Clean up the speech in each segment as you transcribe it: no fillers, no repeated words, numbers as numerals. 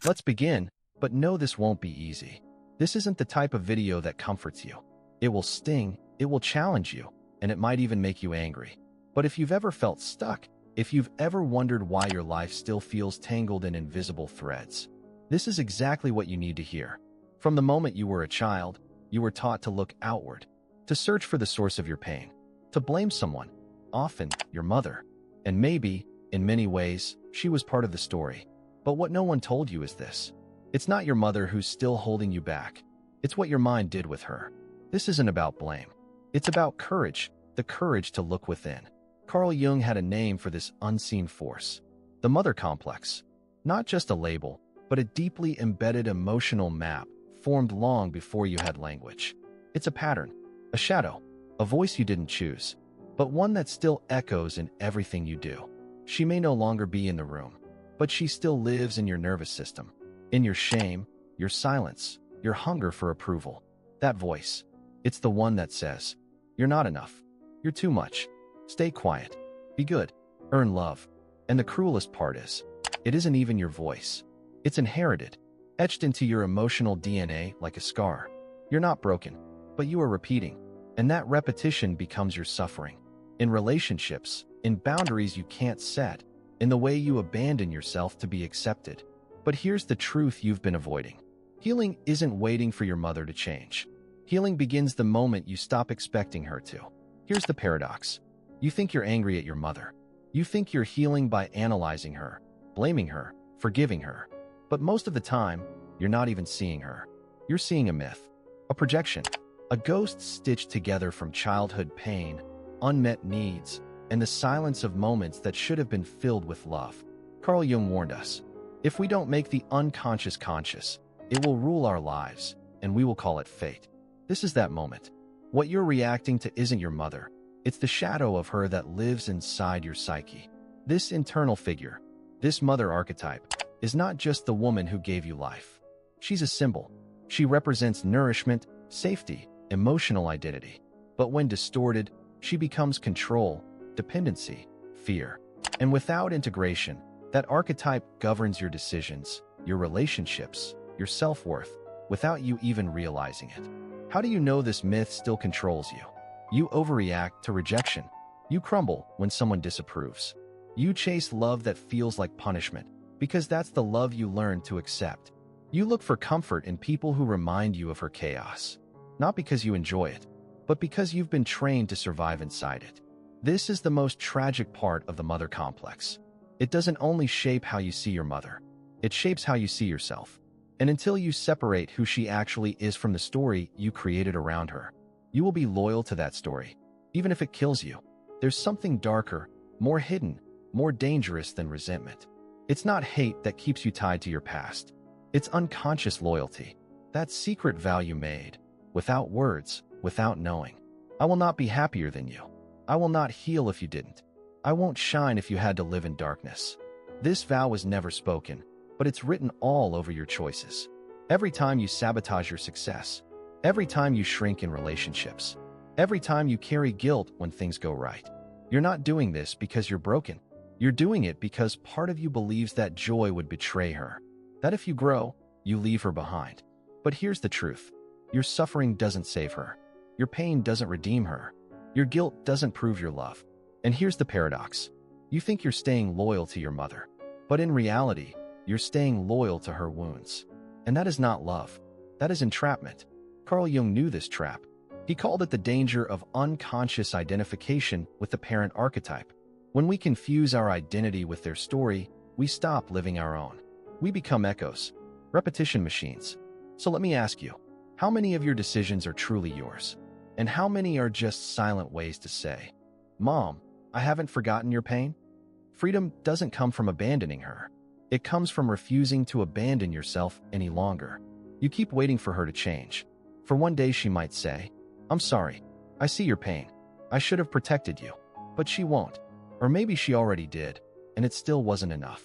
Let's begin, but know this won't be easy. This isn't the type of video that comforts you. It will sting, it will challenge you, and it might even make you angry. But if you've ever felt stuck, if you've ever wondered why your life still feels tangled in invisible threads, this is exactly what you need to hear. From the moment you were a child, you were taught to look outward, to search for the source of your pain, to blame someone, often your mother. And maybe, in many ways, she was part of the story. But what no one told you is this. It's not your mother who's still holding you back. It's what your mind did with her. This isn't about blame. It's about courage, the courage to look within. Carl Jung had a name for this unseen force, the mother complex. Not just a label, but a deeply embedded emotional map formed long before you had language. It's a pattern, a shadow, a voice you didn't choose, but one that still echoes in everything you do. She may no longer be in the room, but she still lives in your nervous system, in your shame, your silence, your hunger for approval. That voice, it's the one that says, "You're not enough. You're too much. Stay quiet. Be good. Earn love." And the cruelest part is, it isn't even your voice. It's inherited, etched into your emotional DNA like a scar. You're not broken, but you are repeating. And that repetition becomes your suffering. In relationships, in boundaries you can't set, in the way you abandon yourself to be accepted. But here's the truth you've been avoiding. Healing isn't waiting for your mother to change. Healing begins the moment you stop expecting her to. Here's the paradox. You think you're angry at your mother. You think you're healing by analyzing her, blaming her, forgiving her. But most of the time, you're not even seeing her. You're seeing a myth, a projection, a ghost stitched together from childhood pain, unmet needs, and the silence of moments that should have been filled with love. Carl Jung warned us, if we don't make the unconscious conscious, it will rule our lives, and we will call it fate. This is that moment. What you're reacting to isn't your mother. It's the shadow of her that lives inside your psyche. This internal figure, this mother archetype, is not just the woman who gave you life. She's a symbol. She represents nourishment, safety, emotional identity. But when distorted, she becomes control, dependency, fear. And without integration, that archetype governs your decisions, your relationships, your self-worth, without you even realizing it. How do you know this myth still controls you? You overreact to rejection. You crumble when someone disapproves. You chase love that feels like punishment, because that's the love you learned to accept. You look for comfort in people who remind you of her chaos, not because you enjoy it, but because you've been trained to survive inside it. This is the most tragic part of the mother complex. It doesn't only shape how you see your mother, it shapes how you see yourself. And until you separate who she actually is from the story you created around her, you will be loyal to that story, even if it kills you. There's something darker, more hidden, more dangerous than resentment. It's not hate that keeps you tied to your past. It's unconscious loyalty, that secret vow you made, without words, without knowing. I will not be happier than you. I will not heal if you didn't. I won't shine if you had to live in darkness. This vow was never spoken, but it's written all over your choices. Every time you sabotage your success, every time you shrink in relationships, every time you carry guilt when things go right. You're not doing this because you're broken. You're doing it because part of you believes that joy would betray her, that if you grow, you leave her behind. But here's the truth. Your suffering doesn't save her. Your pain doesn't redeem her. Your guilt doesn't prove your love. And here's the paradox. You think you're staying loyal to your mother, but in reality, you're staying loyal to her wounds. And that is not love. That is entrapment. Carl Jung knew this trap. He called it the danger of unconscious identification with the parent archetype. When we confuse our identity with their story, we stop living our own. We become echoes, repetition machines. So let me ask you, how many of your decisions are truly yours? And how many are just silent ways to say, "Mom, I haven't forgotten your pain"? Freedom doesn't come from abandoning her. It comes from refusing to abandon yourself any longer. You keep waiting for her to change. For one day she might say, "I'm sorry. I see your pain. I should have protected you." But she won't. Or maybe she already did, and it still wasn't enough.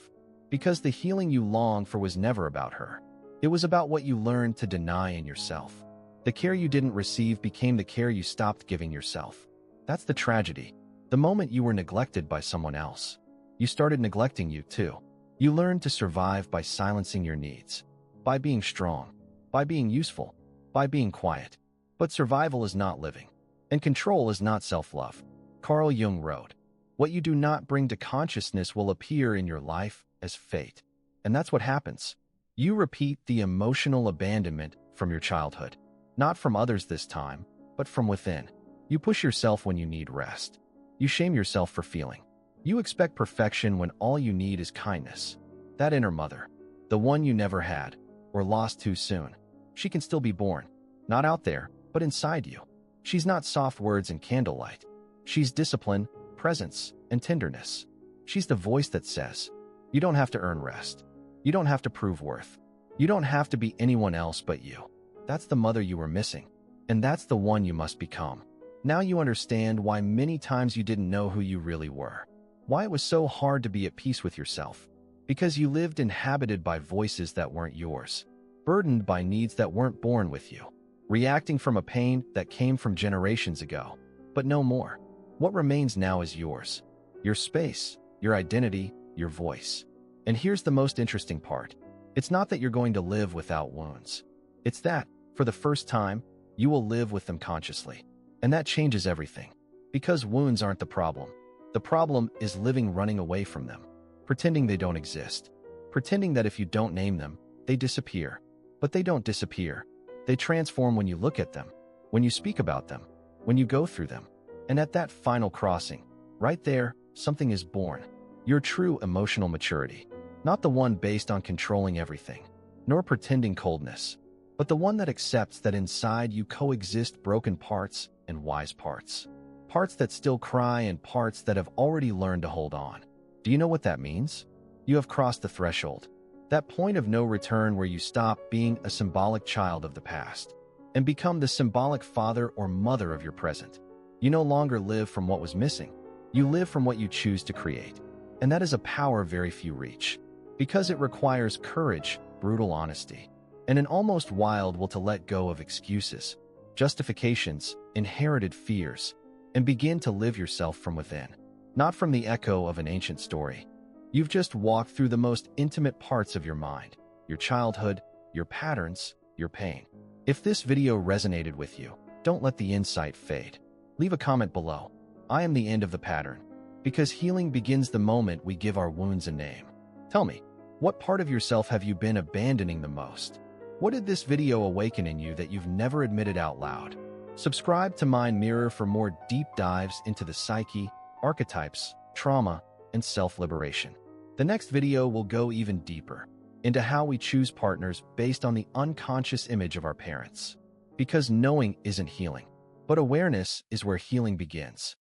Because the healing you longed for was never about her. It was about what you learned to deny in yourself. The care you didn't receive became the care you stopped giving yourself. That's the tragedy. The moment you were neglected by someone else, you started neglecting you too. You learn to survive by silencing your needs, by being strong, by being useful, by being quiet. But survival is not living, and control is not self-love. Carl Jung wrote, "What you do not bring to consciousness will appear in your life as fate." And that's what happens. You repeat the emotional abandonment from your childhood, not from others this time, but from within. You push yourself when you need rest. You shame yourself for feeling. You expect perfection when all you need is kindness. That inner mother, the one you never had, or lost too soon, she can still be born. Not out there, but inside you. She's not soft words and candlelight. She's discipline, presence, and tenderness. She's the voice that says, you don't have to earn rest. You don't have to prove worth. You don't have to be anyone else but you. That's the mother you were missing. And that's the one you must become. Now you understand why many times you didn't know who you really were. Why it was so hard to be at peace with yourself. Because you lived inhabited by voices that weren't yours. Burdened by needs that weren't born with you. Reacting from a pain that came from generations ago. But no more. What remains now is yours. Your space, your identity, your voice. And here's the most interesting part. It's not that you're going to live without wounds. It's that, for the first time, you will live with them consciously. And that changes everything. Because wounds aren't the problem. The problem is living running away from them. Pretending they don't exist. Pretending that if you don't name them, they disappear. But they don't disappear. They transform when you look at them, when you speak about them, when you go through them. And at that final crossing, right there, something is born. Your true emotional maturity. Not the one based on controlling everything, nor pretending coldness, but the one that accepts that inside you coexist broken parts and wise parts. Parts that still cry and parts that have already learned to hold on. Do you know what that means? You have crossed the threshold. That point of no return where you stop being a symbolic child of the past and become the symbolic father or mother of your present. You no longer live from what was missing. You live from what you choose to create. And that is a power very few reach. Because it requires courage, brutal honesty, and an almost wild will to let go of excuses, justifications, inherited fears, and begin to live yourself from within, not from the echo of an ancient story. You've just walked through the most intimate parts of your mind, your childhood, your patterns, your pain. If this video resonated with you, don't let the insight fade. Leave a comment below. I am the end of the pattern, because healing begins the moment we give our wounds a name. Tell me, what part of yourself have you been abandoning the most? What did this video awaken in you that you've never admitted out loud? Subscribe to Mind Mirror for more deep dives into the psyche, archetypes, trauma, and self-liberation. The next video will go even deeper into how we choose partners based on the unconscious image of our parents. Because knowing isn't healing, but awareness is where healing begins.